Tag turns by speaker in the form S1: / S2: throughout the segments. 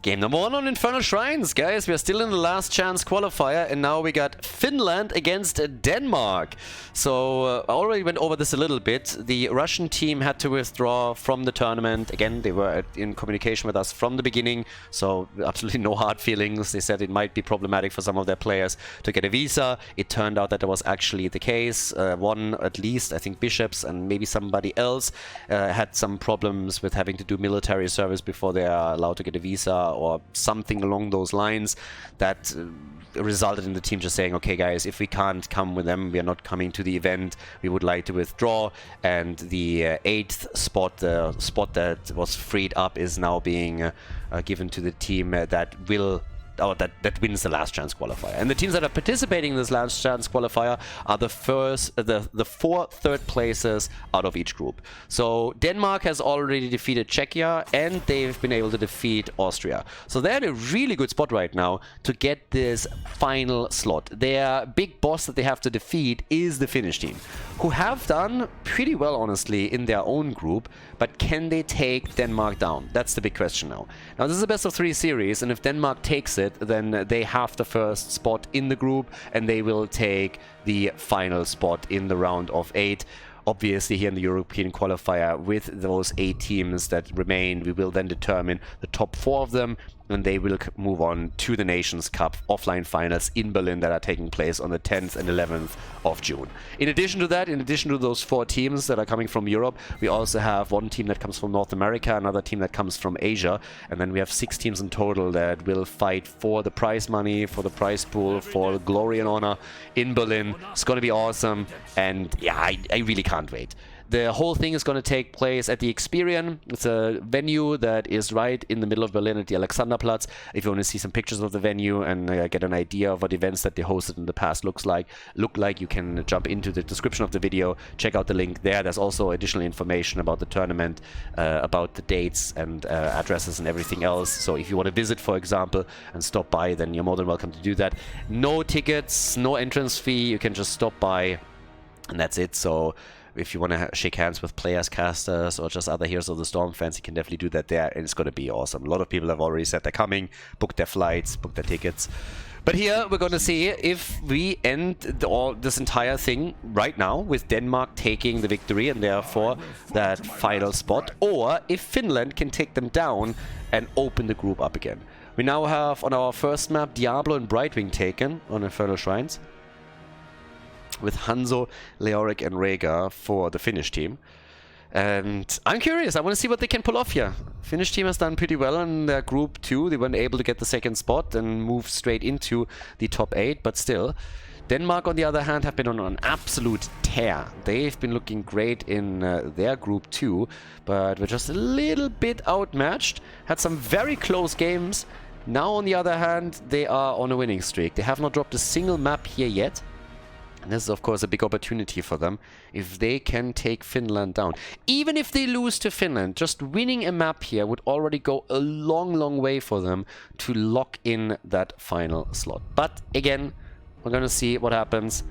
S1: Game number 1 on Infernal Shrines, guys. We are still in the last chance qualifier, and now we got Finland against Denmark. So I already went over this a little bit. The Russian team had to withdraw from the tournament. Again, they were in communication with us from the beginning, so absolutely no hard feelings. They said it might be problematic for some of their players to get a visa. It turned out that that was actually the case. One, at least, I think Bishops and maybe somebody else had some problems with having to do military service before they are allowed to get a visa, or something along those lines that resulted in the team just saying, okay guys, if we can't come with them, we are not coming to the event, we would like to withdraw. And the 8th spot, the spot that was freed up, is now being given to the team that will that wins the last chance qualifier. And the teams that are participating in this last chance qualifier are the four third places out of each group. So Denmark has already defeated Czechia, and they've been able to defeat Austria. So they're in a really good spot right now to get this final slot. Their big boss that they have to defeat is the Finnish team, who have done pretty well, honestly, in their own group. But can they take Denmark down? That's the big question now. Now, this is a best of 3 series, and if Denmark takes it, then they have the first spot in the group, and they will take the final spot in the round of 8. Obviously, here in the European qualifier, with those 8 teams that remain, we will then determine the top 4 of them, and they will move on to the Nations Cup offline finals in Berlin that are taking place on the 10th and 11th of June. In addition to that, in addition to those 4 teams that are coming from Europe, we also have 1 team that comes from North America, another team that comes from Asia, and then we have 6 teams in total that will fight for the prize money, for the prize pool, for glory and honor in Berlin. It's going to be awesome, and yeah, I really can't wait. The whole thing is going to take place at the Experian. It's a venue that is right in the middle of Berlin at the Alexanderplatz. If you want to see some pictures of the venue and get an idea of what events that they hosted in the past look like, you can jump into the description of the video, check out the link there. There's also additional information about the tournament, about the dates and addresses and everything else. So if you want to visit, for example, and stop by, then you're more than welcome to do that. No tickets, no entrance fee. You can just stop by, and that's it. So if you want to shake hands with players, casters, or just other Heroes of the Storm fans, you can definitely do that there, and it's going to be awesome. A lot of people have already said they're coming, booked their flights, booked their tickets. But here we're going to see if we end this entire thing right now with Denmark taking the victory and therefore that final spot, or if Finland can take them down and open the group up again. We now have on our first map Diablo and Brightwing taken on Infernal Shrines, with Hanzo, Leoric and Rhaegar for the Finnish team. And I'm curious, I want to see what they can pull off here. Finnish team has done pretty well in their group 2. They weren't able to get the 2nd spot and move straight into the top 8, but still. Denmark, on the other hand, have been on an absolute tear. They've been looking great in their group 2, but were just a little bit outmatched. Had some very close games. Now, on the other hand, they are on a winning streak. They have not dropped a single map here yet. And this is, of course, a big opportunity for them if they can take Finland down. Even if they lose to Finland, just winning a map here would already go a long, long way for them to lock in that final slot. But again, we're going to see what happens.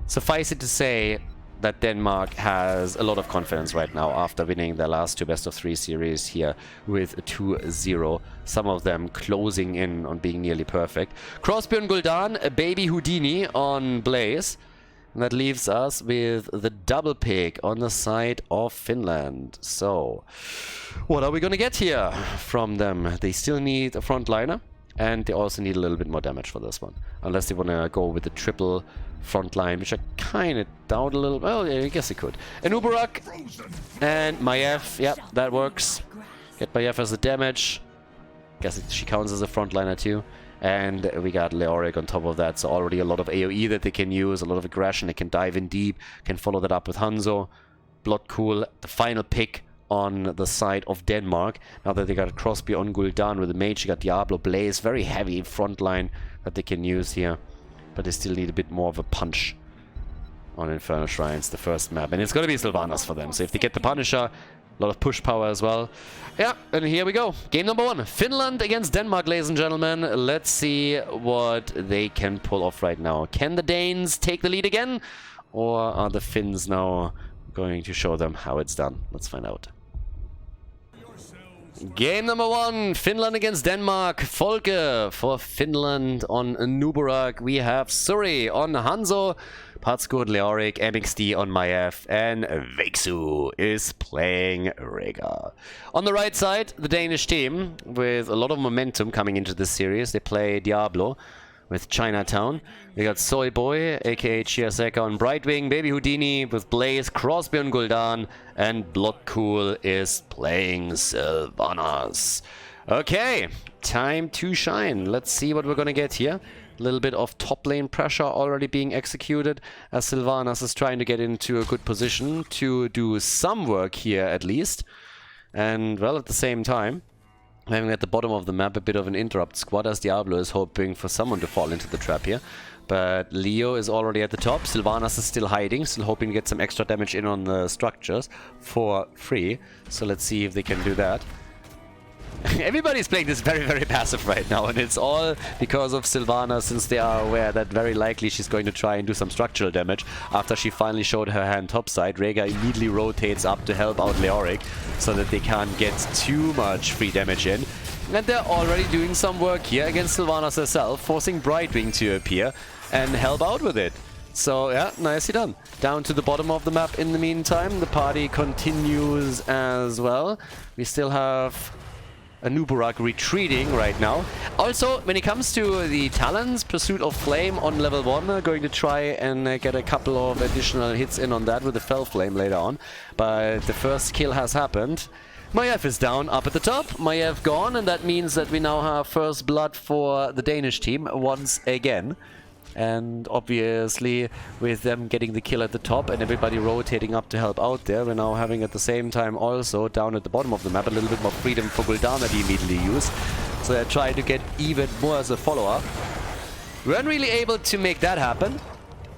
S1: Suffice it to say that Denmark has a lot of confidence right now after winning their last 2 best of 3 series here with 2-0. Some of them closing in on being nearly perfect. Crossbjörn Gul'dan, a baby Houdini on Blaze. And that leaves us with the double pick on the side of Finland. So, what are we going to get here from them? They still need a frontliner, and they also need a little bit more damage for this one. Unless they want to go with the triple front line, which I kind of doubt a little. Well, yeah, I guess he could. An Uberak and Maiev. Yep, that works. Get Maiev as the damage. Guess she counts as a frontliner too. And we got Leoric on top of that, so already a lot of AoE that they can use, a lot of aggression. They can dive in deep, can follow that up with Hanzo. Blood Cool, the final pick on the side of Denmark. Now that they got a Crossbeam on Gul'dan with the mage, you got Diablo, Blaze, very heavy front line that they can use here. But they still need a bit more of a punch on Infernal Shrines, the first map. And it's going to be Sylvanas for them. So if they get the Punisher, a lot of push power as well. Yeah, and here we go. Game number 1. Finland against Denmark, ladies and gentlemen. Let's see what they can pull off right now. Can the Danes take the lead again? Or are the Finns now going to show them how it's done? Let's find out. Game number 1, Finland against Denmark. Folke for Finland on Nuburak. We have Suri on Hanzo, Patskud, Leoric, MXD on Maiev, and Vexu is playing Rega. On the right side, the Danish team with a lot of momentum coming into this series. They play Diablo with Chinatown. We got Soy Boy, aka Chiaseka on Brightwing, Baby Houdini with Blaze, Crosby on Gul'dan, and Bloodcool is playing Sylvanas. Okay, time to shine. Let's see what we're gonna get here. A little bit of top lane pressure already being executed as Sylvanas is trying to get into a good position to do some work here at least. And well, at the same time, having at the bottom of the map a bit of an interrupt squad as Diablo is hoping for someone to fall into the trap here. But Leo is already at the top. Sylvanas is still hiding, still hoping to get some extra damage in on the structures for free. So let's see if they can do that. Everybody's playing this very, very passive right now, and it's all because of Sylvana, since they are aware that very likely she's going to try and do some structural damage. After she finally showed her hand topside, Rega immediately rotates up to help out Leoric so that they can't get too much free damage in. And they're already doing some work here against Sylvanas herself, forcing Brightwing to appear and help out with it. So yeah, nicely done. Down to the bottom of the map in the meantime. The party continues as well. We still have a Nuburak retreating right now. Also, when it comes to the talents, Pursuit of Flame on level 1, going to try and get a couple of additional hits in on that with the Fell Flame later on. But the first kill has happened. Maiev is down, up at the top. Maiev gone, and that means that we now have first blood for the Danish team once again. And obviously, with them getting the kill at the top and everybody rotating up to help out there, we're now having at the same time also, down at the bottom of the map, a little bit more freedom for Gul'dan that he immediately used. So they're trying to get even more as a follow-up. We weren't really able to make that happen.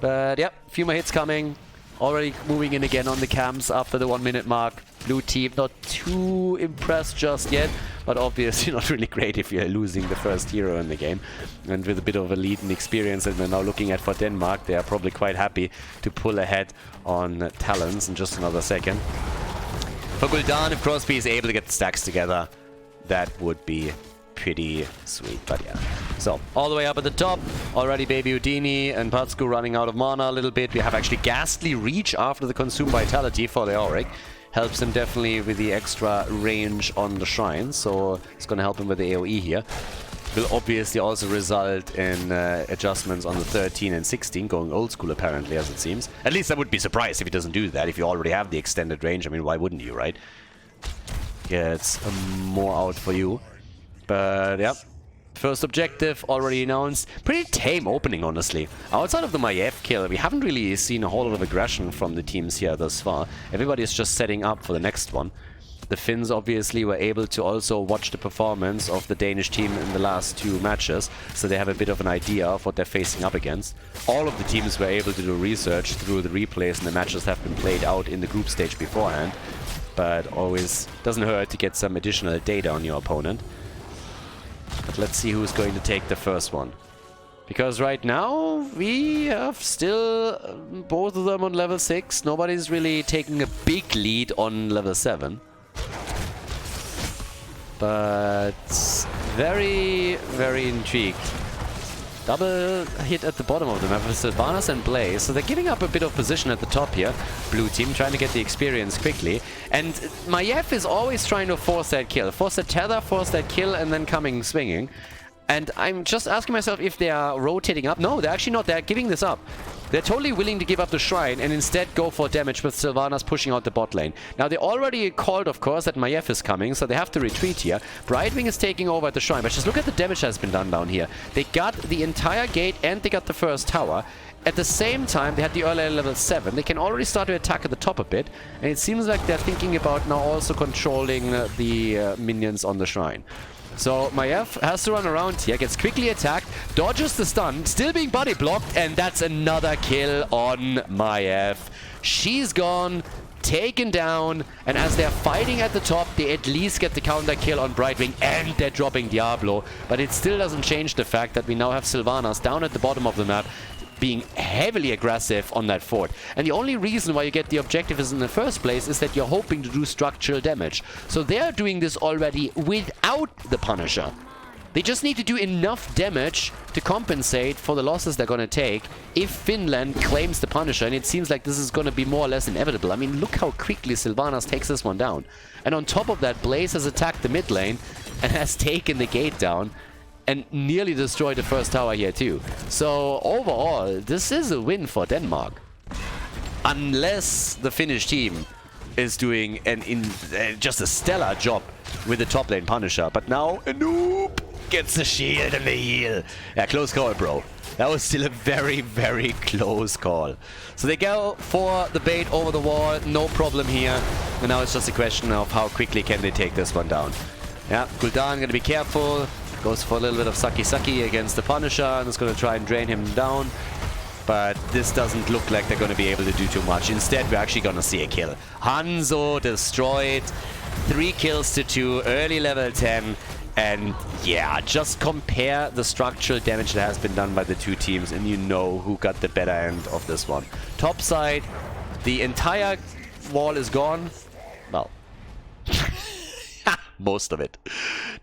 S1: But yeah, a few more hits coming. Already moving in again on the camps after the 1 minute mark. Blue team not too impressed just yet, but obviously not really great if you're losing the first hero in the game. And with a bit of a lead and experience that we're now looking at for Denmark, they are probably quite happy to pull ahead on Talons in just another second. For Gul'dan, if Crosby is able to get the stacks together, that would be pretty sweet, but yeah. So, all the way up at the top, already Baby Houdini and Patsku running out of mana a little bit. We have actually Ghastly Reach after the Consume Vitality for the Auric. Helps him definitely with the extra range on the shrine, so it's going to help him with the AoE here. Will obviously also result in adjustments on the 13 and 16, going old school apparently, as it seems. At least I would be surprised if he doesn't do that, if you already have the extended range. I mean, why wouldn't you, right? Yeah, it's more out for you. But yeah, first objective already announced. Pretty tame opening, honestly. Outside of the Maiev kill, we haven't really seen a whole lot of aggression from the teams here thus far. Everybody is just setting up for the next one. The Finns obviously were able to also watch the performance of the Danish team in the last 2 matches, so they have a bit of an idea of what they're facing up against. All of the teams were able to do research through the replays, and the matches have been played out in the group stage beforehand. But always doesn't hurt to get some additional data on your opponent. But let's see who's going to take the first one. Because right now, we have still both of them on level 6. Nobody's really taking a big lead on level 7. But very, very intrigued. Double hit at the bottom of the map with Sylvanas and Blaze. So they're giving up a bit of position at the top here. Blue team trying to get the experience quickly. And Maiev is always trying to force that kill. Force that tether, force that kill, and then coming swinging. And I'm just asking myself if they are rotating up. No, they're actually not. They're giving this up. They're totally willing to give up the shrine and instead go for damage with Sylvanas pushing out the bot lane. Now, they already called, of course, that Maiev is coming, so they have to retreat here. Brightwing is taking over at the shrine, but just look at the damage that's been done down here. They got the entire gate and they got the first tower. At the same time, they had the earlier level 7. They can already start to attack at the top a bit, and it seems like they're thinking about now also controlling the minions on the shrine. So Maiev has to run around here, gets quickly attacked, dodges the stun, still being body blocked, and that's another kill on Maiev. She's gone, taken down, and as they're fighting at the top, they at least get the counter kill on Brightwing, and they're dropping Diablo. But it still doesn't change the fact that we now have Sylvanas down at the bottom of the map, being heavily aggressive on that fort. And the only reason why you get the objective is in the first place is that you're hoping to do structural damage. So they're doing this already without the Punisher. They just need to do enough damage to compensate for the losses they're going to take if Finland claims the Punisher. And it seems like this is going to be more or less inevitable. I mean, look how quickly Sylvanas takes this one down. And on top of that, Blaze has attacked the mid lane and has taken the gate down and nearly destroyed the first tower here too. So overall, this is a win for Denmark. Unless the Finnish team is doing just a stellar job with the top lane Punisher. But now, a noob gets the shield and the heal. Yeah, close call, bro. That was still a very, very close call. So they go for the bait over the wall, no problem here. And now it's just a question of how quickly can they take this one down. Yeah, Khaldor gonna be careful. Goes for a little bit of sucky against the Punisher and is gonna try and drain him down. But this doesn't look like they're gonna be able to do too much. Instead, we're actually gonna see a kill. Hanzo destroyed. 3 kills to 2, early level 10. And yeah, just compare the structural damage that has been done by the two teams and you know who got the better end of this one. Top side, the entire wall is gone. Well, most of it.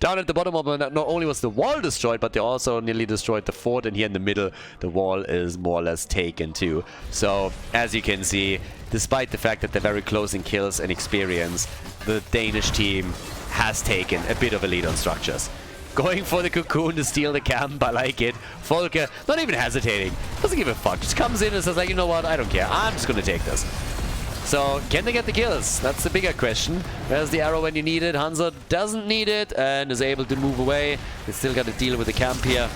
S1: Down at the bottom of it, not only was the wall destroyed, but they also nearly destroyed the fort. And here in the middle, the wall is more or less taken too. So, as you can see, despite the fact that they're very close in kills and experience, the Danish team has taken a bit of a lead on structures. Going for the cocoon to steal the camp, I like it. Volker, not even hesitating, doesn't give a fuck. Just comes in and says like, you know what, I don't care. I'm just gonna take this. So, can they get the kills? That's the bigger question. Where's the arrow when you need it? Hanzo doesn't need it and is able to move away. They still got to deal with the camp here.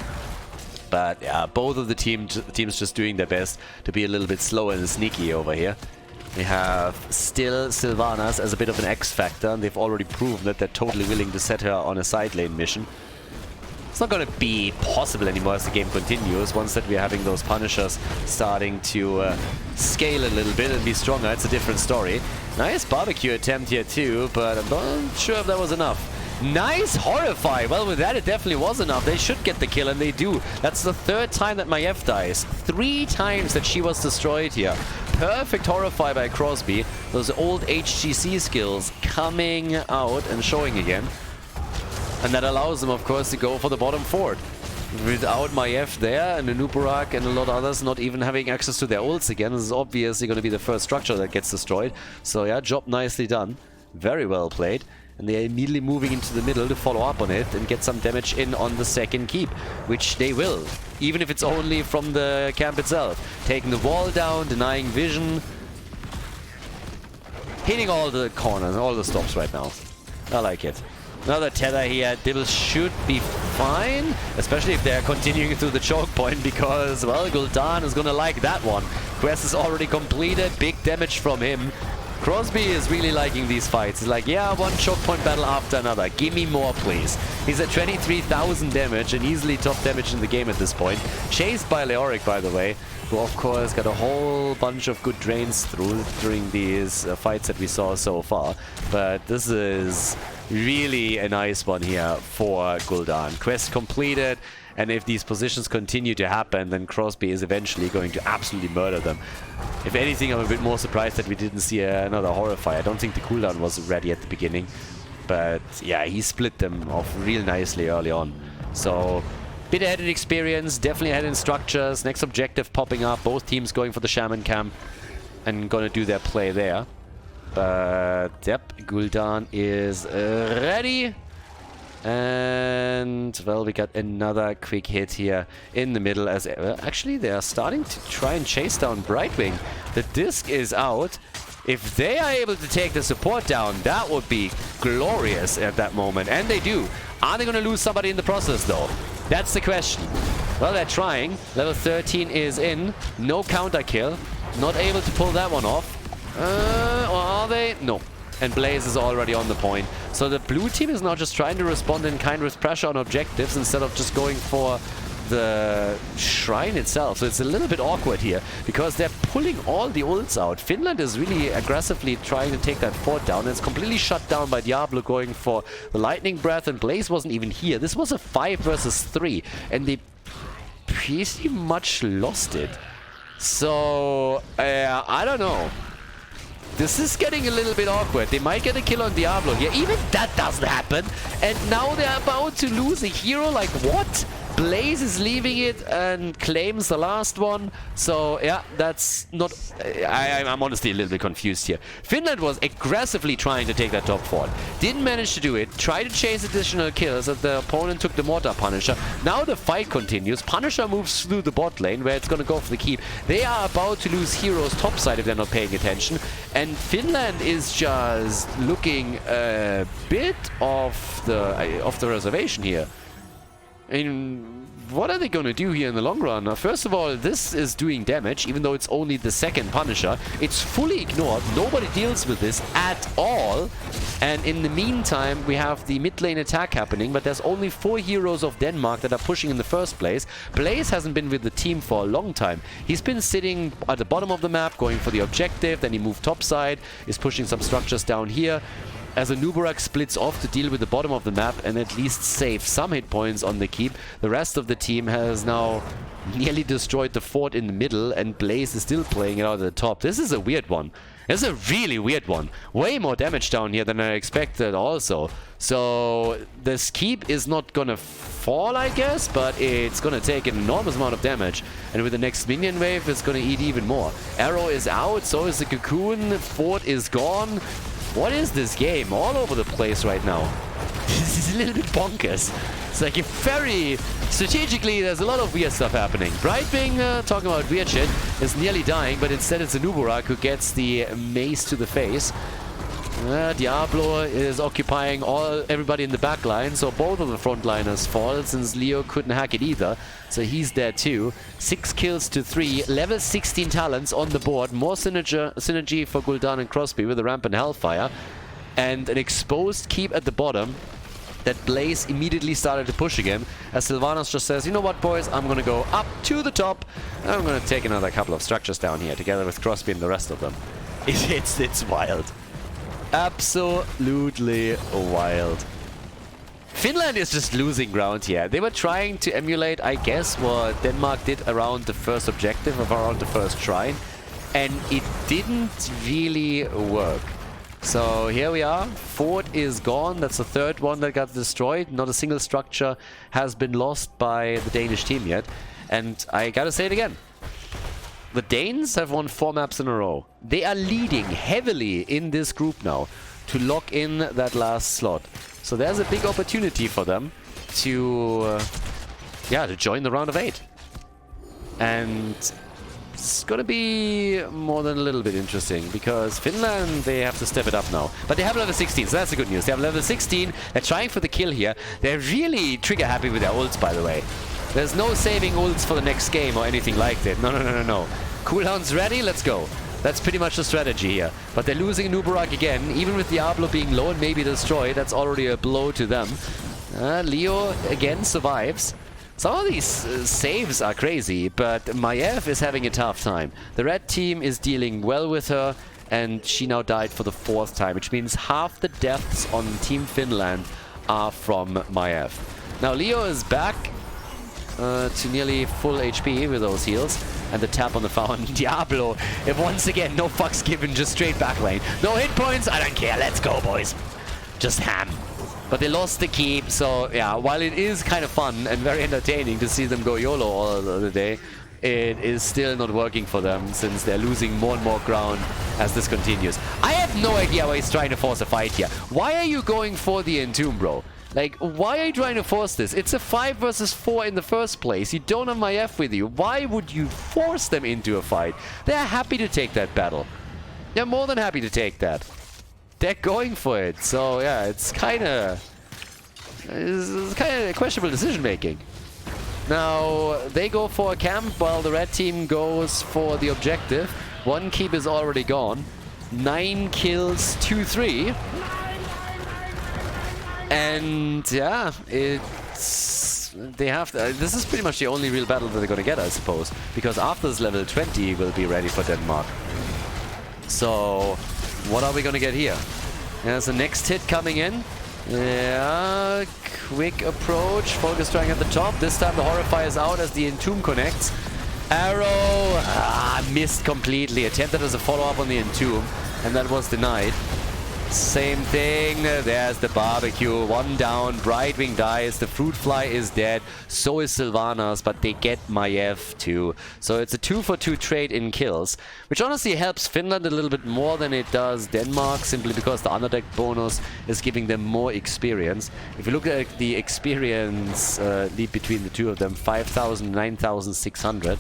S1: But yeah, both of the teams just doing their best to be a little bit slow and sneaky over here. We have still Sylvanas as a bit of an X-factor, and they've already proven that they're totally willing to set her on a side lane mission. It's not going to be possible anymore as the game continues. Once that we're having those Punishers starting to scale a little bit and be stronger, it's a different story. Nice barbecue attempt here too, but I'm not sure if that was enough. Nice Horrify! Well, with that it definitely was enough. They should get the kill, and they do. That's the 3rd time that Maiev dies. 3 times that she was destroyed here. Perfect Horrify by Crosby. Those old HGC skills coming out and showing again. And that allows them, of course, to go for the bottom fort. Without Maiev there, and Anupurak and a lot of others not even having access to their ults again, this is obviously going to be the first structure that gets destroyed. So yeah, job nicely done. Very well played. And they're immediately moving into the middle to follow up on it and get some damage in on the second keep, which they will, even if it's only from the camp itself. Taking the wall down, denying vision, hitting all the corners, all the stops right now. I like it. Another tether here. Dibble should be fine, especially if they're continuing through the choke point, because, well, Khaldor is going to like that one. Quest is already completed, big damage from him. Crosby is really liking these fights. He's like, yeah, one choke point battle after another. Give me more, please. He's at 23,000 damage and easily top damage in the game at this point. Chased by Leoric, by the way, who, of course, got a whole bunch of good drains through during these fights that we saw so far. But this is really a nice one here for Khaldor. Quest completed. And if these positions continue to happen, then Crosby is eventually going to absolutely murder them. If anything, I'm a bit more surprised that we didn't see another Horrify. I don't think the cooldown was ready at the beginning. But yeah, he split them off real nicely early on. So, bit ahead in experience, definitely ahead in structures. Next objective popping up, both teams going for the Shaman camp and gonna do their play there. But yep, Khaldor is ready. And, well, we got another quick hit here in the middle. As actually, they are starting to try and chase down Brightwing. The disc is out. If they are able to take the support down, that would be glorious at that moment. And they do. Are they going to lose somebody in the process, though? That's the question. Well, they're trying. Level 13 is in. No counter kill. Not able to pull that one off. Or are they? No. And Blaze is already on the point. So the blue team is now just trying to respond in kind with pressure on objectives instead of just going for the shrine itself. So it's a little bit awkward here because they're pulling all the ults out. Finland is really aggressively trying to take that fort down. And it's completely shut down by Diablo going for the lightning breath, and Blaze wasn't even here. This was a 5 versus 3, and they pretty much lost it. So, I don't know. This is getting a little bit awkward. They might get a kill on Diablo here. Even that doesn't happen. And now they're about to lose a hero. Like, what? Blaze is leaving it and claims the last one. So, yeah, that's not... I'm honestly a little bit confused here. Finland was aggressively trying to take that top fort. Didn't manage to do it. Tried to chase additional kills as the opponent took the Mortar Punisher. Now the fight continues. Punisher moves through the bot lane where it's going to go for the keep. They are about to lose heroes topside if they're not paying attention. And Finland is just looking a bit off the reservation here. I mean, what are they going to do here in the long run? Now, first of all, this is doing damage, even though it's only the second Punisher. It's fully ignored. Nobody deals with this at all. And in the meantime, we have the mid lane attack happening, but there's only 4 heroes of Denmark that are pushing in the first place. Blaze hasn't been with the team for a long time. He's been sitting at the bottom of the map, going for the objective, then he moved topside, is pushing some structures down here. As Anubarak splits off to deal with the bottom of the map and at least save some hit points on the keep, the rest of the team has now nearly destroyed the fort in the middle, and Blaze is still playing it out at the top. This is a weird one. This is a really weird one. Way more damage down here than I expected also. So this keep is not gonna fall, I guess, but it's gonna take an enormous amount of damage. And with the next minion wave, it's gonna eat even more. Arrow is out, so is the Cocoon. Fort is gone. What is this game? All over the place right now. This is a little bit bonkers. It's like very... strategically, there's a lot of weird stuff happening. Brightwing, talking about weird shit, is nearly dying, but instead it's Anubarak who gets the mace to the face. Diablo is occupying everybody in the back line, so both of the frontliners fall since Leo couldn't hack it either. So he's dead too. 6 kills to 3, level 16 talents on the board. More synergy for Gul'dan and Crosby with the Rampant Hellfire. And an exposed keep at the bottom that Blaze immediately started to push again. As Sylvanas just says, you know what, boys, I'm going to go up to the top. And I'm going to take another couple of structures down here together with Crosby and the rest of them. It's wild. Absolutely wild. Finland is just losing ground here. They were trying to emulate, I guess, what Denmark did around the first objective, of around the first shrine, and it didn't really work. So here we are. Fort is gone. That's the third one that got destroyed. Not a single structure has been lost by the Danish team yet. And I gotta say it again. The Danes have won 4 maps in a row. They are leading heavily in this group now to lock in that last slot. So there's a big opportunity for them to, to join the round of 8. And it's gonna be more than a little bit interesting because Finland, they have to step it up now. But they have level 16, so that's the good news. They have level 16. They're trying for the kill here. They're really trigger happy with their ults, by the way. There's no saving ults for the next game or anything like that. No. Cooldown's ready, let's go. That's pretty much the strategy here. But they're losing Anubarak again. Even with Diablo being low and maybe destroyed, that's already a blow to them. Leo again survives. Some of these saves are crazy, but Maiev is having a tough time. The red team is dealing well with her, and she now died for the 4th time, which means half the deaths on Team Finland are from Maiev. Now Leo is back to nearly full HP with those heals. And the tap on the fountain. Diablo, if once again, no fucks given, just straight back lane. No hit points, I don't care, let's go, boys. Just ham. But they lost the keep, so yeah, while it is kind of fun and very entertaining to see them go YOLO all the day, it is still not working for them since they're losing more and more ground as this continues. I have no idea why he's trying to force a fight here. Why are you going for the Entomb, bro? Like, why are you trying to force this? It's a 5 versus 4 in the first place. You don't have Maiev with you. Why would you force them into a fight? They're happy to take that battle. They're more than happy to take that. They're going for it. So, yeah, it's kind of questionable decision making. Now, they go for a camp while the red team goes for the objective. 1 keep is already gone. 9 kills, 2-3. And yeah, this is pretty much the only real battle that they're gonna get, I suppose, because after this level 20 will be ready for Denmark. So what are we gonna get here? There's the next hit coming in. Yeah, quick approach. Focus trying at the top. This time the Horrifier is out as the Entomb connects. Arrow missed completely. Attempted as a follow-up on the Entomb, and that was denied. Same thing. There's the barbecue. One down. Brightwing dies. The fruit fly is dead. So is Sylvanas, but they get Maiev too. So it's a 2-for-2 trade in kills, which honestly helps Finland a little bit more than it does Denmark, simply because the underdeck bonus is giving them more experience. If you look at the experience lead between the two of them, 5,000, 9,600,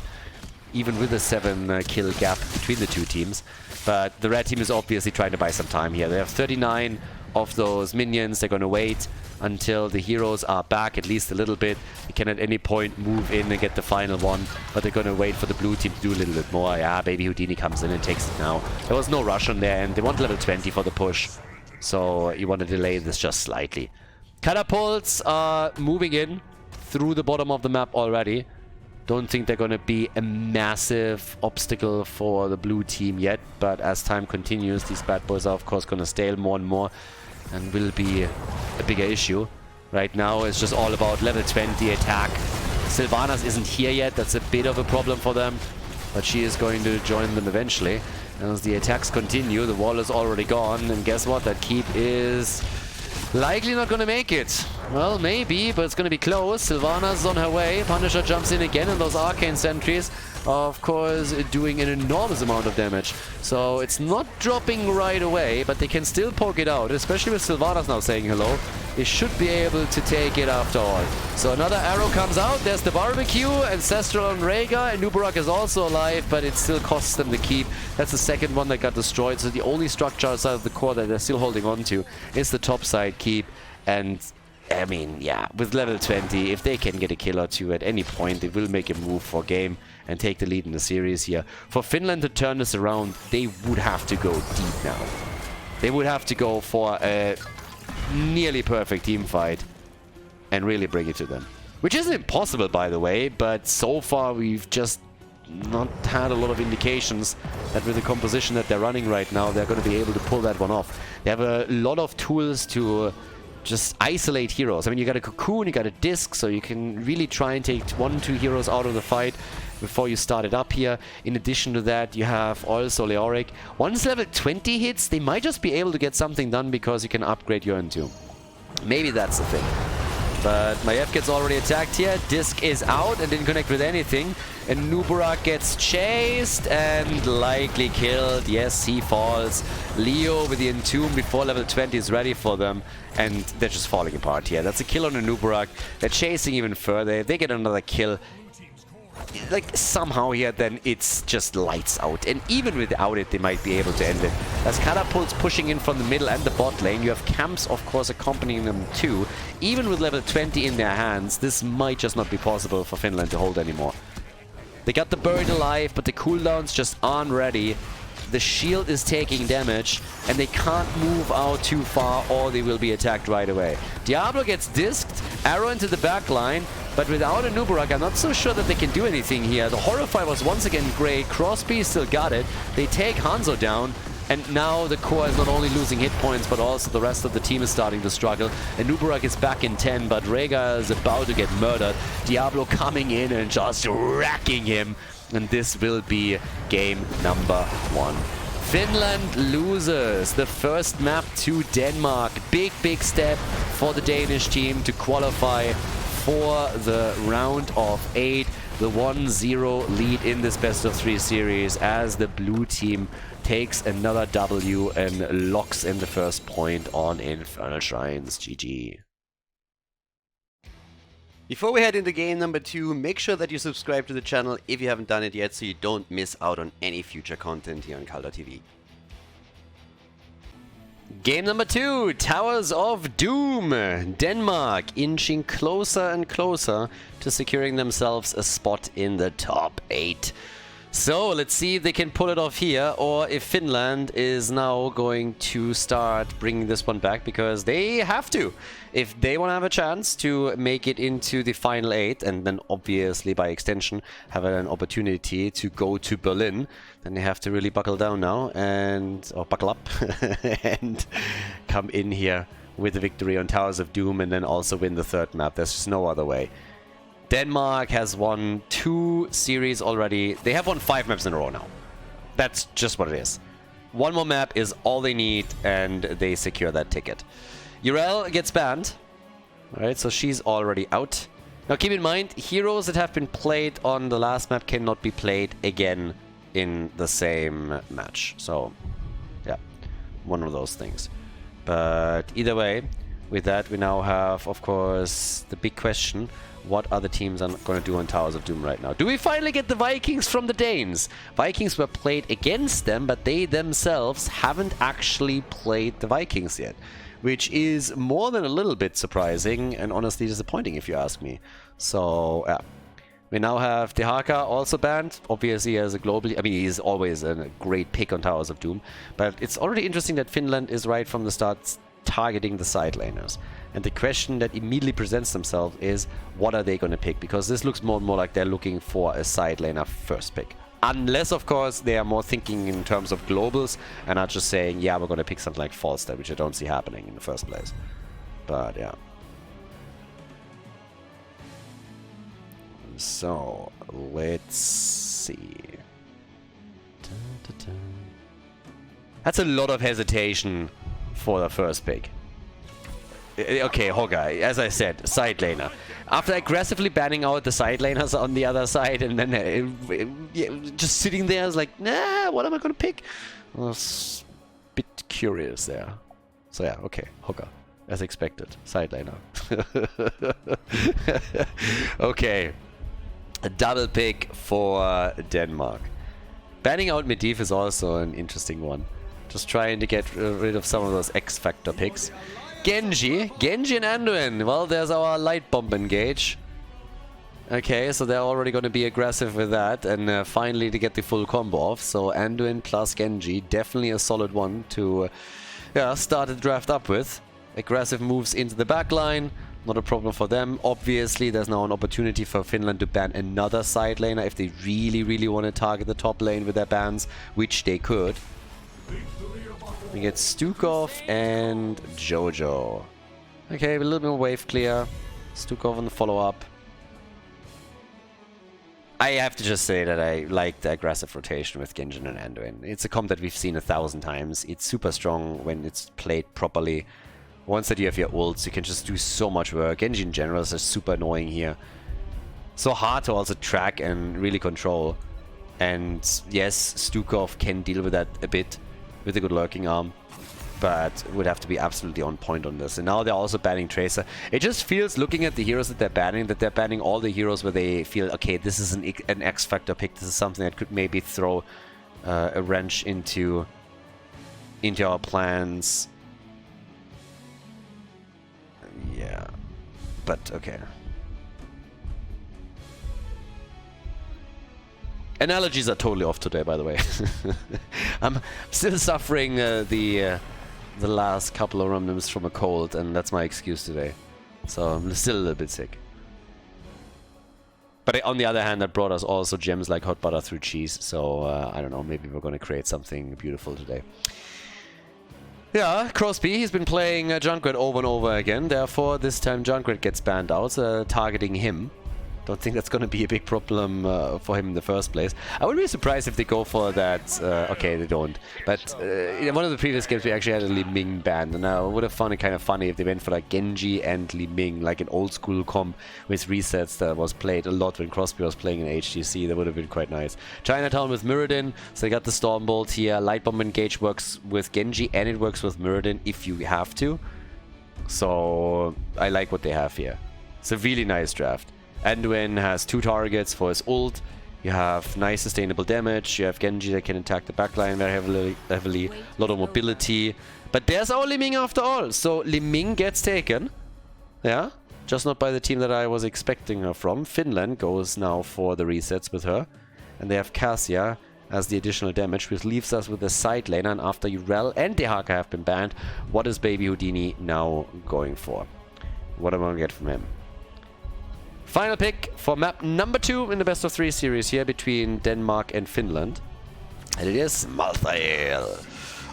S1: even with a 7 kill gap between the two teams. But the red team is obviously trying to buy some time here. They have 39 of those minions. They're going to wait until the heroes are back at least a little bit. They can at any point move in and get the final one, but they're going to wait for the blue team to do a little bit more. Yeah, Baby Houdini comes in and takes it now. There was no rush on there, and they want level 20 for the push. So you want to delay this just slightly. Catapults are moving in through the bottom of the map already. Don't think they're going to be a massive obstacle for the blue team yet, but as time continues, these bad boys are of course going to stale more and more and will be a bigger issue. Right now it's just all about level 20 attack. Sylvanas isn't here yet. That's a bit of a problem for them, but she is going to join them eventually. As the attacks continue, the wall is already gone, and guess what? That keep is likely not going to make it. Well, maybe, but it's going to be close. Sylvanas on her way. Punisher jumps in again, and those arcane sentries are, of course, doing an enormous amount of damage. So it's not dropping right away, but they can still poke it out, especially with Sylvanas now saying hello. They should be able to take it after all. So another arrow comes out. There's the barbecue. Ancestral on Rhaegar. And Nubarak is also alive, but it still costs them the keep. That's the second one that got destroyed. So the only structure outside of the core that they're still holding on to is the top side keep. And I mean, yeah, with level 20, if they can get a kill or two at any point, they will make a move for game and take the lead in the series here. For Finland to turn this around, they would have to go deep now. They would have to go for a nearly perfect team fight and really bring it to them. Which isn't impossible, by the way, but so far we've just not had a lot of indications that with the composition that they're running right now, they're going to be able to pull that one off. They have a lot of tools to just isolate heroes. I mean, you got a cocoon, you got a disc, so you can really try and take 1-2 heroes out of the fight before you start it up here. In addition to that, you have also Leoric. Once level 20 hits, they might just be able to get something done because you can upgrade your Entomb. Maybe that's the thing. But Maiev gets already attacked here. Disc is out and didn't connect with anything. And Nubarak gets chased and likely killed. Yes, he falls. Leo with the Entomb before level 20 is ready for them. And they're just falling apart here. That's a kill on a Nubarak. They're chasing even further. If they get another kill, like somehow here, then it's just lights out. And even without it, they might be able to end it. As Catapults pushing in from the middle and the bot lane, you have camps, of course, accompanying them too. Even with level 20 in their hands, this might just not be possible for Finland to hold anymore. They got the Buried Alive, but the cooldowns just aren't ready. The shield is taking damage, and they can't move out too far or they will be attacked right away. Diablo gets disked, arrow into the back line, but without a Nubarak, I'm not so sure that they can do anything here. The Horrifier was once again great. Crosby still got it. They take Hanzo down, and now the core is not only losing hit points, but also the rest of the team is starting to struggle. And Nubarak is back in 10, but Rhaegar is about to get murdered. Diablo coming in and just wrecking him. And this will be game number 1. Finland loses the first map to Denmark. Big step for the Danish team to qualify for the round of 8. The 1-0 lead in this best-of-3 series as the blue team takes another W and locks in the first point on Infernal Shrines. GG.
S2: Before we head into game number 2, make sure that you subscribe to the channel if you haven't done it yet so you don't miss out on any future content here on Khaldor TV.
S1: Game number 2, Towers of Doom. Denmark inching closer and closer to securing themselves a spot in the top 8. So let's see if they can pull it off here, or if Finland is now going to start bringing this one back, because they have to. If they want to have a chance to make it into the final 8, and then obviously by extension have an opportunity to go to Berlin, then they have to really buckle down now and, or buckle up and come in here with the victory on Towers of Doom and then also win the third map. There's just no other way. Denmark has won 2 series already. They have won 5 maps in a row now. That's just what it is. One more map is all they need, and they secure that ticket. Urel gets banned. Alright, so she's already out. Now keep in mind, heroes that have been played on the last map cannot be played again in the same match. So, yeah, one of those things. But either way, with that we now have, of course, the big question. What other teams are going to do on Towers of Doom right now? Do we finally get the Vikings from the Danes? Vikings were played against them, but they themselves haven't actually played the Vikings yet. Which is more than a little bit surprising and honestly disappointing if you ask me. So, yeah. We now have Dehaka also banned, obviously as a globally... I mean, he's always a great pick on Towers of Doom. But it's already interesting that Finland is right from the start targeting the side laners. And the question that immediately presents themselves is, what are they going to pick? Because this looks more and more like they're looking for a side laner first pick. Unless, of course, they are more thinking in terms of globals and are just saying, yeah, we're going to pick something like Falstad, which I don't see happening in the first place. But, yeah. So, let's see. That's a lot of hesitation for the first pick. Okay, Hogga, as I said, side laner. After aggressively banning out the side laners on the other side and then just sitting there, I was like, nah, what am I going to pick? I was a bit curious there. So yeah, okay, Hogga, as expected, side laner. Okay, a double pick for Denmark. Banning out Medivh is also an interesting one. Just trying to get rid of some of those X-Factor picks. Genji and Anduin. Well, there's our light bomb engage. Okay, so they're already going to be aggressive with that, and finally to get the full combo off. So Anduin plus Genji, definitely a solid one to start the draft up with. Aggressive moves into the backline, not a problem for them. Obviously, there's now an opportunity for Finland to ban another side laner if they really, really want to target the top lane with their bans, which they could. We get Stukov and Jojo. Okay, a little bit more wave clear. Stukov on the follow-up. I have to just say that I like the aggressive rotation with Genji and Anduin. It's a comp that we've seen 1,000 times. It's super strong when it's played properly. Once that you have your ults, you can just do so much work. Genji in general is just super annoying here. So hard to also track and really control. And yes, Stukov can deal with that a bit with a good lurking arm, but would have to be absolutely on point on this. And now they're also banning Tracer. It just feels, looking at the heroes that they're banning all the heroes where they feel, okay, this is an X-Factor pick, this is something that could maybe throw a wrench into our plans. Yeah, but okay. Analogies are totally off today, by the way. I'm still suffering the last couple of remnants from a cold, and that's my excuse today. So I'm still a little bit sick. But on the other hand, that brought us also gems like hot butter through cheese. So I don't know, maybe we're going to create something beautiful today. Yeah, Crosby, he's been playing Junkrat over and over again. Therefore, this time Junkrat gets banned out, targeting him. Don't think that's going to be a big problem for him in the first place. I wouldn't be surprised if they go for that. Okay, they don't. But in one of the previous games, we actually had a Li Ming banned, and I would have found it kind of funny if they went for like Genji and Li Ming, like an old school comp with resets that was played a lot when Crosby was playing in HGC. That would have been quite nice. Chinatown with Mirrodin, so they got the Stormbolt here. Light Bomb Engage works with Genji and it works with Mirrodin if you have to. So I like what they have here. It's a really nice draft. Anduin has 2 targets for his ult. You have nice sustainable damage. You have Genji that can attack the backline very heavily. A lot of mobility. But there's our Li Ming after all. So Li Ming gets taken. Yeah. Just not by the team that I was expecting her from. Finland goes now for the resets with her. And they have Cassia as the additional damage, which leaves us with the side laner. And after Urel and Dehaka have been banned, what is Baby Houdini now going for? What am I going to get from him? Final pick for map number 2 in the best of 3 series here between Denmark and Finland. And it is Malthael.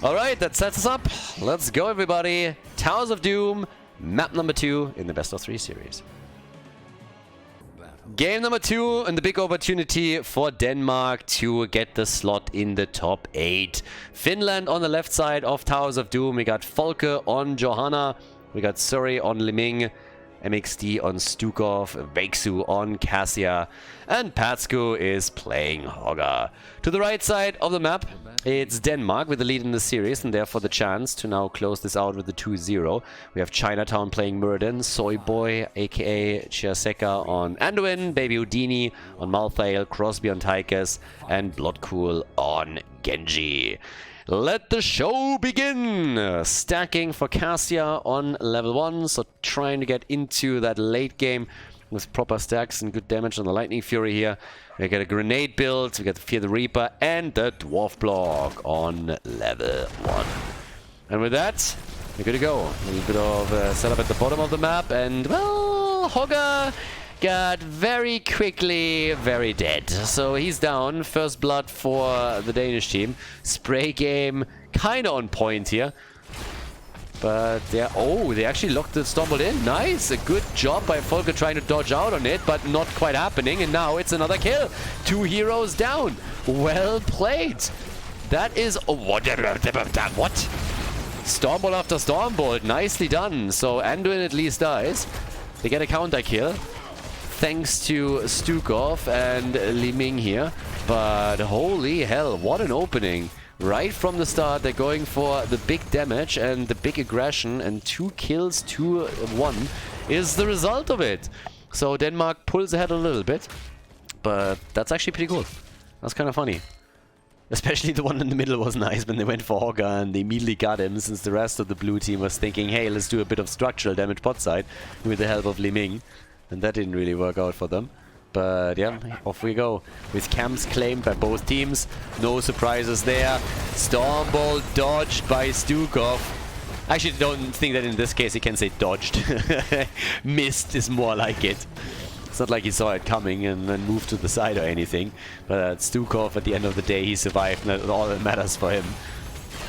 S1: Alright, that sets us up. Let's go, everybody. Towers of Doom, map number 2 in the best of 3 series. Game number 2 and the big opportunity for Denmark to get the slot in the top 8. Finland on the left side of Towers of Doom. We got Folke on Johanna. We got Surrey on Liming. MXD on Stukov, Vexu on Cassia, and Patsku is playing Hogger. To the right side of the map, it's Denmark with the lead in the series, and therefore the chance to now close this out with the 2-0. We have Chinatown playing Murden, Soy Boy, aka Chiaseka on Anduin, Baby Houdini on Malthael, Crosby on Tychus, and Bloodcool on Genji. Let the show begin! Stacking for Cassia on level 1, so trying to get into that late game with proper stacks and good damage on the Lightning Fury here. We get a grenade build, we get the Fear the Reaper and the Dwarf Block on level 1. And with that, we're good to go. A little bit of setup at the bottom of the map, and well, Hogger got very quickly very dead. So he's down. First blood for the Danish team. Spray game kind of on point here. But yeah, oh, they actually locked the Stormbolt in. Nice. A good job by Folke trying to dodge out on it, but not quite happening. And now it's another kill. 2 heroes down. Well played. That is... Oh, what? Stormbolt after Stormbolt. Nicely done. So Anduin at least dies. They get a counter kill, thanks to Stukov and Liming here. But holy hell, what an opening. Right from the start, they're going for the big damage and the big aggression, and 2 kills to 1 is the result of it. So Denmark pulls ahead a little bit, but that's actually pretty cool. That's kind of funny. Especially the one in the middle was nice when they went for Hogger and they immediately got him, since the rest of the blue team was thinking, hey, let's do a bit of structural damage pot side with the help of Liming. And that didn't really work out for them. But yeah, off we go. With camps claimed by both teams. No surprises there. Stormbolt dodged by Stukov. I actually don't think that in this case he can say dodged. Missed is more like it. It's not like he saw it coming and then moved to the side or anything. But Stukov, at the end of the day, he survived, and that's all that matters for him.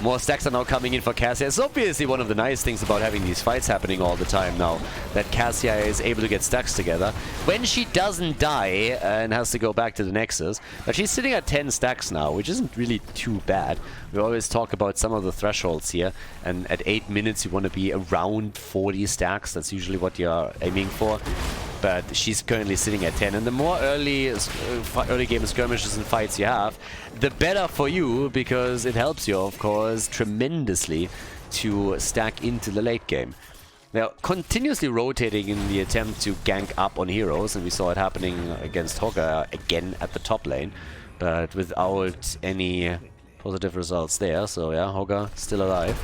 S1: More stacks are now coming in for Cassia. It's obviously one of the nice things about having these fights happening all the time now, that Cassia is able to get stacks together when she doesn't die and has to go back to the Nexus. But she's sitting at 10 stacks now, which isn't really too bad. We always talk about some of the thresholds here, and at 8 minutes you want to be around 40 stacks. That's usually what you're aiming for. But she's currently sitting at 10, and the more early game skirmishes and fights you have, the better for you, because it helps you, of course, tremendously to stack into the late game. They're continuously rotating in the attempt to gank up on heroes, and we saw it happening against Hogger again at the top lane, but without any positive results there. So yeah, Hogger still alive.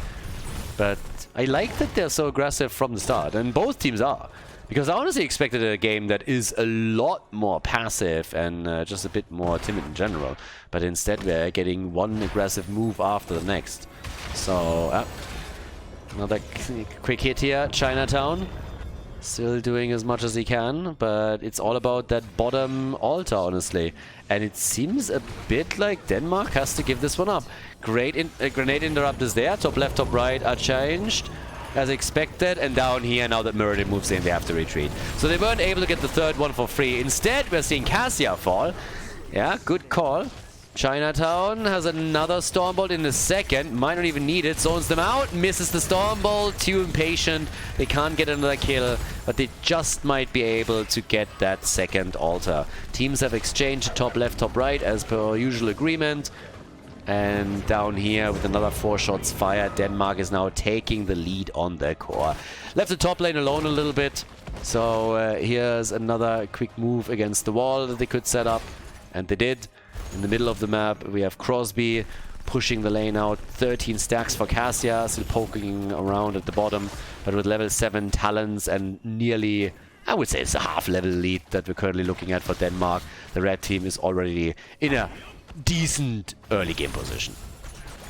S1: But I like that they're so aggressive from the start, and both teams are. Because I honestly expected a game that is a lot more passive and just a bit more timid in general. But instead we're getting one aggressive move after the next. So, another quick hit here. Chinatown still doing as much as he can, but it's all about that bottom altar, honestly. And it seems a bit like Denmark has to give this one up. Great grenade interrupt is there. Top left, top right are changed as expected, and down here, now that Murden moves in, they have to retreat. So they weren't able to get the third one for free. Instead, we're seeing Cassia fall. Yeah, good call. Chinatown has another Stormbolt in a second. Might not even need it. Zones them out. Misses the Stormbolt. Too impatient. They can't get another kill, but they just might be able to get that second altar. Teams have exchanged top left, top right as per usual agreement. And down here with another 4 shots fired, Denmark is now taking the lead on their core. Left the top lane alone a little bit. So here's another quick move against the wall that they could set up. And they did. In the middle of the map, we have Crosby pushing the lane out. 13 stacks for Cassia, still poking around at the bottom. But with level 7 talents and nearly, I would say it's a half-level lead that we're currently looking at for Denmark. The red team is already in a decent early game position.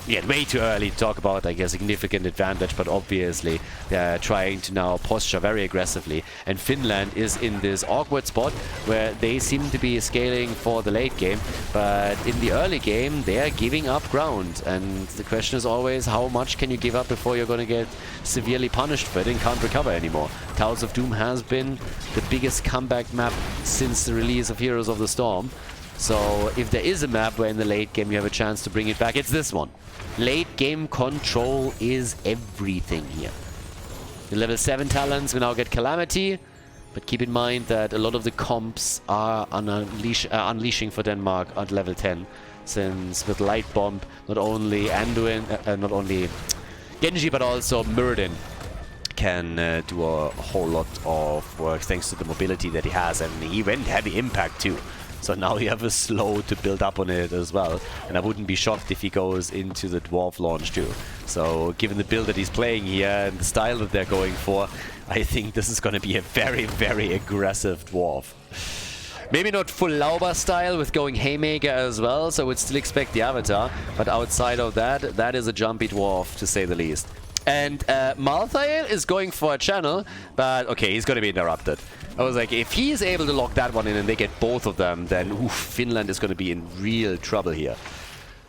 S1: Yeah, way too early to talk about like a significant advantage, but obviously they're trying to now posture very aggressively. And Finland is in this awkward spot where they seem to be scaling for the late game, but in the early game they're giving up ground. And the question is always, how much can you give up before you're going to get severely punished for it and can't recover anymore? Towers of Doom has been the biggest comeback map since the release of Heroes of the Storm. So if there is a map where in the late game you have a chance to bring it back, it's this one. Late game control is everything here. The level 7 talents will now get Calamity, but keep in mind that a lot of the comps are unleashing for Denmark at level 10, since with Light Bomb, not only Genji, but also Muradin can do a whole lot of work thanks to the mobility that he has, and he went heavy impact too. So now you have a slow to build up on it as well. And I wouldn't be shocked if he goes into the Dwarf launch too. So given the build that he's playing here and the style that they're going for, I think this is going to be a very, very aggressive Dwarf. Maybe not full Lauber style with going Haymaker as well, so I would still expect the Avatar. But outside of that, that is a jumpy Dwarf to say the least. And Malthael is going for a channel, but okay, he's going to be interrupted. I was like, if he's able to lock that one in and they get both of them, then oof, Finland is going to be in real trouble here.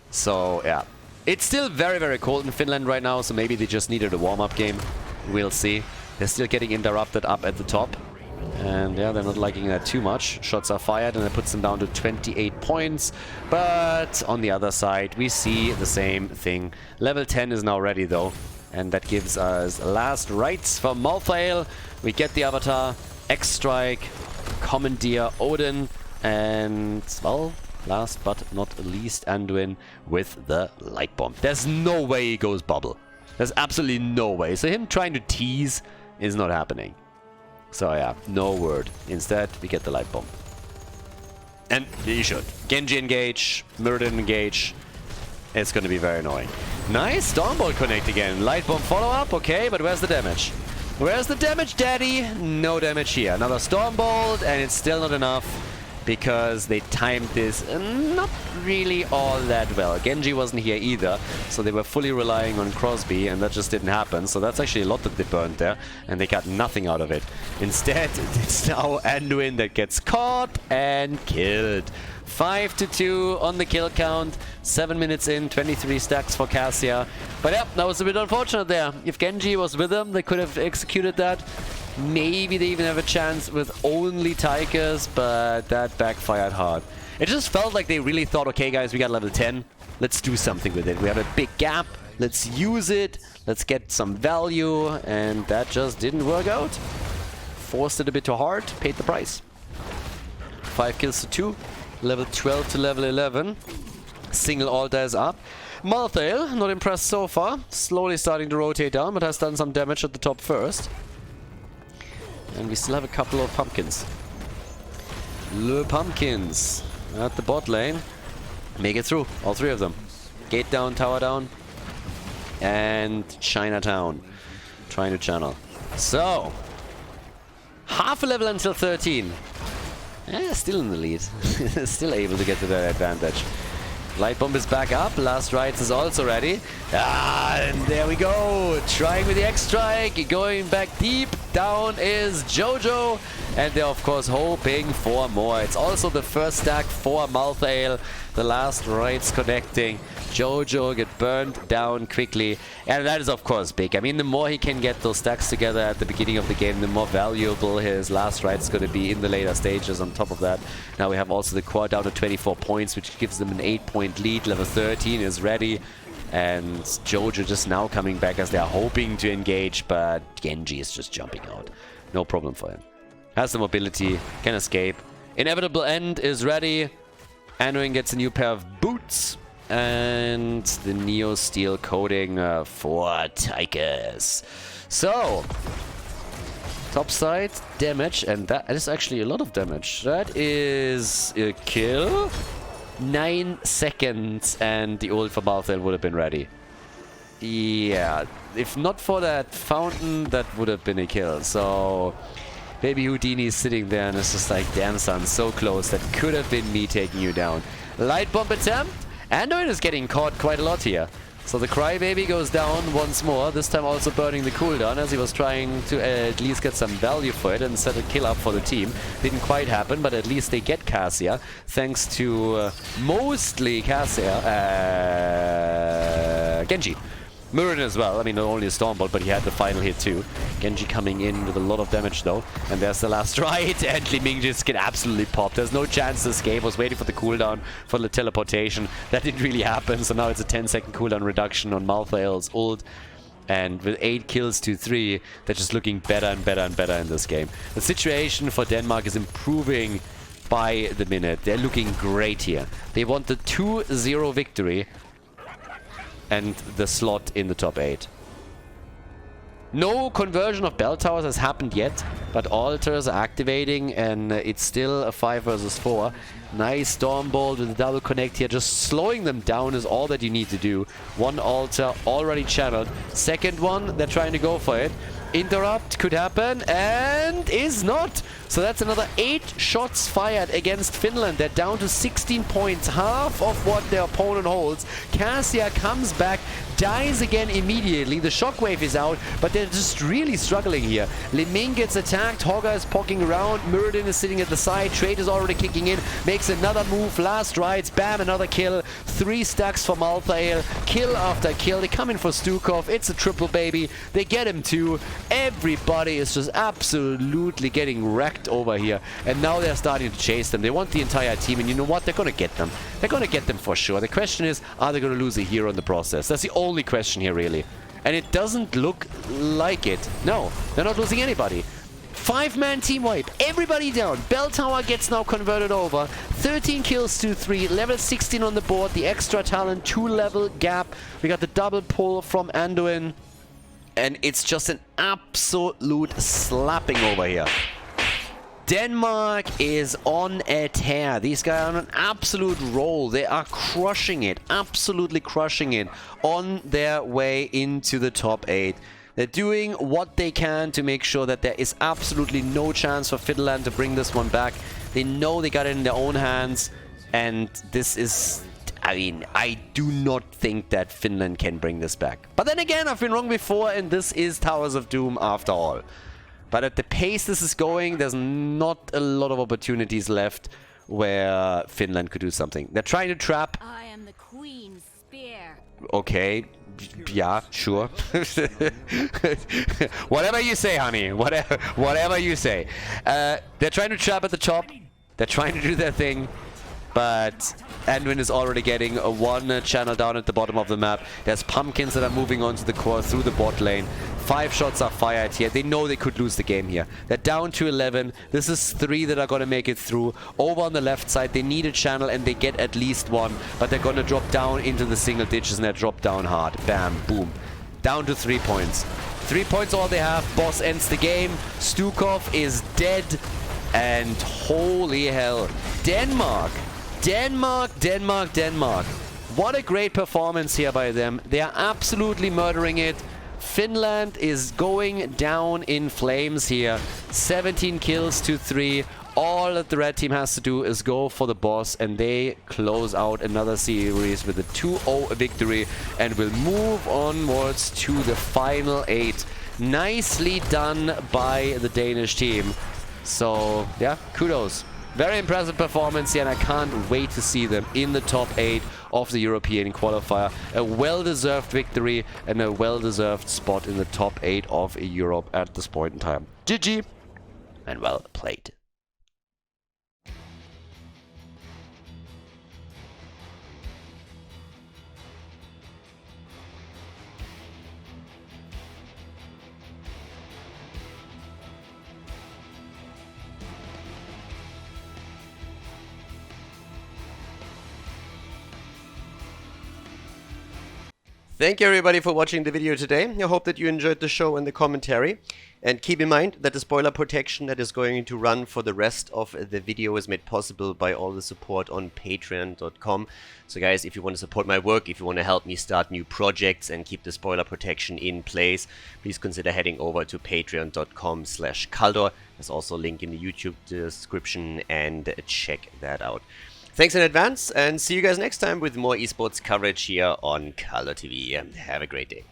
S1: So, yeah. It's still very, very cold in Finland right now, so maybe they just needed a warm-up game. We'll see. They're still getting interrupted up at the top. And yeah, they're not liking that too much. Shots are fired and it puts them down to 28 points. But on the other side, we see the same thing. Level 10 is now ready though. And that gives us last rites for Malthael. We get the Avatar, X-Strike, Commandeer, Odin, and, well, last but not least, Anduin with the Light Bomb. There's no way he goes Bubble. There's absolutely no way. So him trying to tease is not happening. So yeah, no word. Instead, we get the Light Bomb. And you should. Genji engage, Muradin engage. It's going to be very annoying. Nice Stormbolt connect again. Light Bomb follow-up, okay, but where's the damage? Where's the damage, daddy? No damage here. Another Stormbolt, and it's still not enough because they timed this not really all that well. Genji wasn't here either, so they were fully relying on Crosby, and that just didn't happen. So that's actually a lot that they burned there, and they got nothing out of it. Instead, it's now Anduin that gets caught and killed. 5-2 on the kill count, 7 minutes in, 23 stacks for Cassia. But yeah, that was a bit unfortunate there. If Genji was with them, they could have executed that. Maybe they even have a chance with only Tigers, but that backfired hard. It just felt like they really thought, okay guys, we got level 10, let's do something with it. We have a big gap, let's use it, let's get some value, and that just didn't work out. Forced it a bit too hard, paid the price. 5 kills to 2. Level 12 to level 11. Single altar is up. Malthael, not impressed so far. Slowly starting to rotate down, but has done some damage at the top first. And we still have a couple of pumpkins. Le Pumpkins at the bot lane. Make it through, all 3 of them. Gate down, tower down. And Chinatown. Trying to channel. So, half a level until 13. Still in the lead. Still able to get to that advantage. Light Bomb is back up. Last Rites is also ready. And there we go. Trying with the X-Strike. Going back deep. Down is Jojo. And they're of course hoping for more. It's also the first stack for Malthael. The last Rites connecting. Jojo get burned down quickly. And that is of course big. I mean, the more he can get those stacks together at the beginning of the game, the more valuable his last Rites is going to be in the later stages. On top of that, now we have also the core down to 24 points, which gives them an 8-point lead. Level 13 is ready. And Jojo just now coming back as they're hoping to engage, but Genji is just jumping out. No problem for him. Has the mobility, can escape. Inevitable End is ready. Anduin gets a new pair of boots. And the Neo Steel coating for Tigers. So, top side damage, and that is actually a lot of damage. That is a kill. 9 seconds, and the ult for Malthael would have been ready. Yeah, if not for that fountain, that would have been a kill. So, baby Houdini is sitting there, and it's just like, damn son, so close. That could have been me taking you down. Light bomb attempt. Anduin is getting caught quite a lot here. So the Crybaby goes down once more, this time also burning the cooldown as he was trying to at least get some value for it and set a kill up for the team. Didn't quite happen, but at least they get Cassia, thanks to mostly Cassia, Genji. Murin as well, I mean not only a Stormbolt, but he had the final hit too. Genji coming in with a lot of damage though. And there's the last strike, and Li Ming just get absolutely popped. There's no chance to escape, was waiting for the cooldown, for the teleportation. That didn't really happen, so now it's a 10-second cooldown reduction on Malthael's ult. And with 8 kills to 3, they're just looking better and better and better in this game. The situation for Denmark is improving by the minute. They're looking great here. They want the 2-0 victory and the slot in the top 8. No conversion of bell towers has happened yet, but altars are activating and it's still a 5 versus 4. Nice Stormbolt with a double connect here. Just slowing them down is all that you need to do. One altar already channeled. Second one, they're trying to go for it. Interrupt could happen and is not. So that's another 8 shots fired against Finland. They're down to 16 points, half of what their opponent holds. Cassia comes back, dies again immediately. The shockwave is out, but they're just really struggling here. Li Ming gets attacked, Hogger is poking around, Muradin is sitting at the side, Trade is already kicking in, makes another move, last rides, bam, another kill. 3 stacks for Malthael, kill after kill. They come in for Stukov, it's a triple baby, they get him too. Everybody is just absolutely getting wrecked over here, and now they're starting to chase them. They want the entire team, and you know what? They're gonna get them. They're gonna get them for sure. The question is, are they gonna lose a hero in the process? That's the only question here, really. And it doesn't look like it. No, they're not losing anybody. 5-man team wipe. Everybody down. Bell tower gets now converted over. 13 kills to 3. Level 16 on the board. The extra talent 2-level gap. We got the double pull from Anduin. And it's just an absolute slapping over here. Denmark is on a tear. These guys are on an absolute roll. They are crushing it, absolutely crushing it, on their way into the top 8. They're doing what they can to make sure that there is absolutely no chance for Finland to bring this one back. They know they got it in their own hands, and this is... I mean, I do not think that Finland can bring this back. But then again, I've been wrong before, and this is Towers of Doom after all. But at the pace this is going, there's not a lot of opportunities left where Finland could do something. They're trying to trap.
S3: I am the Queen's spear.
S1: Okay, yeah, sure. Whatever you say, honey. Whatever you say. They're trying to trap at the top. They're trying to do their thing. But Anduin is already getting a 1 channel down at the bottom of the map. There's pumpkins that are moving onto the core through the bot lane. 5 shots are fired here. They know they could lose the game here. They're down to 11. This is 3 that are going to make it through. Over on the left side, they need a channel and they get at least 1. But they're going to drop down into the single ditches and they drop down hard. Bam, boom. Down to 3 points. 3 points all they have. Boss ends the game. Stukov is dead. And holy hell. Denmark. Denmark. What a great performance here by them. They are absolutely murdering it. Finland is going down in flames here. 17 kills to 3. All that the red team has to do is go for the boss, and they close out another series with a 2-0 victory and will move onwards to the final 8. Nicely done by the Danish team. So, yeah, kudos. Very impressive performance here, and I can't wait to see them in the top 8 of the European qualifier. A well-deserved victory and a well-deserved spot in the top 8 of Europe at this point in time. GG, and well played.
S2: Thank you everybody for watching the video today. I hope that you enjoyed the show and the commentary. And keep in mind that the spoiler protection that is going to run for the rest of the video is made possible by all the support on patreon.com. So guys, if you want to support my work, if you want to help me start new projects and keep the spoiler protection in place, please consider heading over to patreon.com/Khaldor. There's also a link in the YouTube description, and check that out. Thanks in advance, and see you guys next time with more esports coverage here on Khaldor TV. Have a great day.